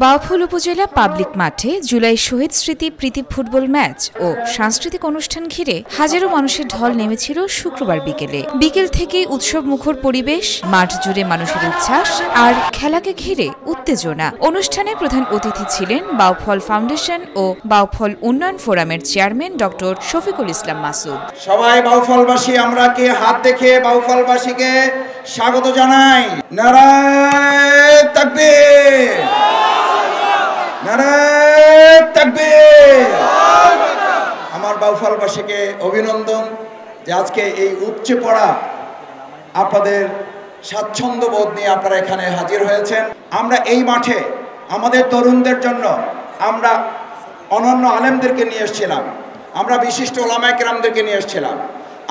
বাউফল উপজেলা পাবলিক মাঠে জুলাই শহীদ স্মৃতি প্রীতি ফুটবল ম্যাচ ও সাংস্কৃতিক অনুষ্ঠান ঘিরে হাজারো মানুষের ঢল নেমেছিল শুক্রবার বিকেল থেকেই উৎসব মুখর পরিবেশ, মাঠ জুড়ে মানুষের উচ্ছ্বাস আর খেলাকে ঘিরে উত্তেজনা। অনুষ্ঠানে প্রধান অতিথি ছিলেন বাউফল ফাউন্ডেশন ও বাউফল উন্নয়ন ফোরামের চেয়ারম্যান ডক্টর শফিকুল ইসলাম মাসুদ। সবাই বাউফলবাসী আমরা কি হাত দেখে বাউফলবাসীকে স্বাগত জানাই। নারায়ে তাকবীর, নারায়ে তাকবীর। আমার বাউফলবাসীকে অভিনন্দন যে আজকে এই উপচে পড়া আপনাদের স্বাচ্ছন্দ্য বোধ নিয়ে আপনারা এখানে হাজির হয়েছেন। আমরা এই মাঠে আমাদের তরুণদের জন্য আমরা অনন্য আলেমদেরকে নিয়ে এসেছিলাম, আমরা বিশিষ্ট ওলামায়ে কেরামদেরকে নিয়ে এসেছিলাম,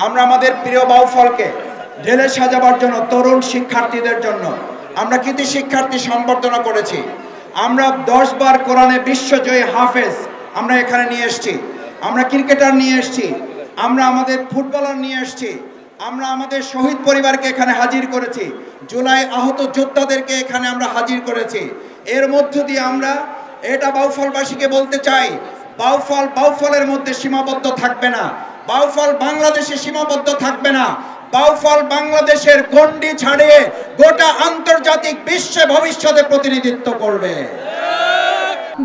আমরা আমাদের প্রিয় বাউফলকে ঢেলে সাজাবার জন্য তরুণ শিক্ষার্থীদের জন্য আমরা কৃতি শিক্ষার্থী সম্বর্ধনা করেছি। আমরা 10 বার কোরআনে বিশ্বজয়ী হাফেজ আমরা এখানে নিয়ে এসেছি, আমরা ক্রিকেটার নিয়ে এসেছি, আমরা আমাদের ফুটবলার নিয়ে এসেছি, আমরা আমাদের শহীদ পরিবারকে এখানে হাজির করেছি, জুলাই আহত যোদ্ধাদেরকে এখানে আমরা হাজির করেছি। এর মধ্য দিয়ে আমরা এটা বাউফলবাসীকে বলতে চাই, বাউফলের মধ্যে সীমাবদ্ধ থাকবে না, বাউফল বাংলাদেশে সীমাবদ্ধ থাকবে না, বাউফল বাংলাদেশের গণ্ডি ছাড়িয়ে গোটা আন্তর্জাতিক বিশ্বে ভবিষ্যতে প্রতিনিধিত্ব করবে।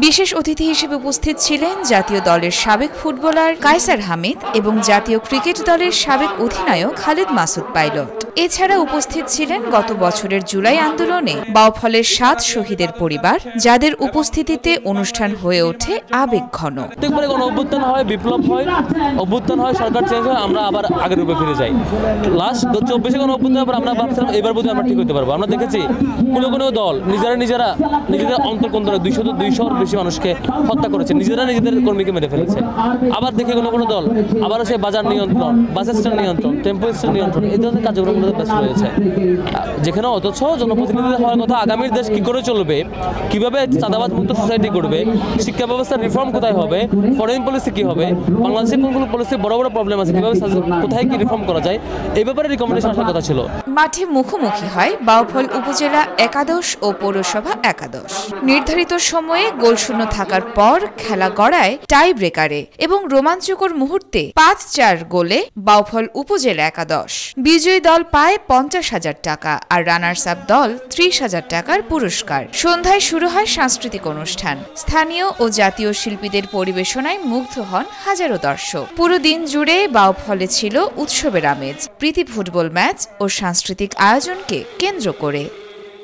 বিশেষ অতিথি হিসেবে উপস্থিত ছিলেন জাতীয় দলের সাবেক ফুটবলার কায়সার হামিদ এবং জাতীয় ক্রিকেট দলের সাবেক অধিনায়ক খালেদ মাসুদ পাইলট। এছাড়া উপস্থিত ছিলেন গত বছরের জুলাই আন্দোলনে বাউফলের 7 শহীদের পরিবার, যাদের উপস্থিতিতে অনুষ্ঠান হয়ে ওঠে আবেগঘন। প্রত্যেকবারে কোনো অভ্যুত্থান হয়, বিপ্লব হয়, অভ্যুত্থান হয়, সরকার চেঞ্জ হয়, আমরা আবার আগের রূপে ফিরে যাই। লাস্ট 24-এ কোনো অভ্যুত্থান পর আমরা ভাবছিলাম এবার বোধহয় আমরা ঠিক হতে পারবো। আমরা দেখেছি কোনো দল নিজেদের অন্তর্কন্তরে 200 বেশি মানুষকে হত্যা করেছে, নিজেদের কর্মীকে মেরে ফেলেছে। আবার দেখে কোনো দল আবারও সে বাজার নিয়ন্ত্রণ, বাস স্ট্যান্ড নিয়ন্ত্রণ, টেম্পো স্ট্যান্ড নিয়ন্ত্রণ, এই ধরনের কার্যক্রমগুলোতে ব্যস্ত রয়েছে। যেখানে অথচ জনপ্রতিনিধি হওয়ার কথা আগামীর দেশ কি করে চলবে, কিভাবে চাঁদাবাদ মুক্ত সোসাইটি করবে, শিক্ষা ব্যবস্থার রিফর্ম কোথায় হবে, ফরেন পলিসি কি হবে, বাংলাদেশের কোন পলিসি বড় প্রবলেম আছে, কিভাবে কোথায় কি রিফর্ম করা যায়, এই ব্যাপারে রিকমেন্ডেশন আসার কথা ছিল। মাঠে মুখোমুখি হয় বাউফল উপজেলা একাদশ ও পৌরসভা একাদশ। নির্ধারিত সময়ে গোলশূন্য থাকার পর খেলা গড়ায় টাই ব্রেকারে এবং রোমাঞ্চকর মুহূর্তে 5-4 গোলে বাউফল উপজেলা একাদশ। বিজয়ী দল পায় 50,000 টাকা আর রানার্স আপ দল 30,000 টাকার পুরস্কার। সন্ধ্যায় শুরু হয় সাংস্কৃতিক অনুষ্ঠান। স্থানীয় ও জাতীয় শিল্পীদের পরিবেশনায় মুগ্ধ হন হাজারো দর্শক। পুরো দিন জুড়ে বাউফলে ছিল উৎসবের আমেজ, প্রীতি ফুটবল ম্যাচ ও সাংস্কৃতিক আয়োজনকে কেন্দ্র করে।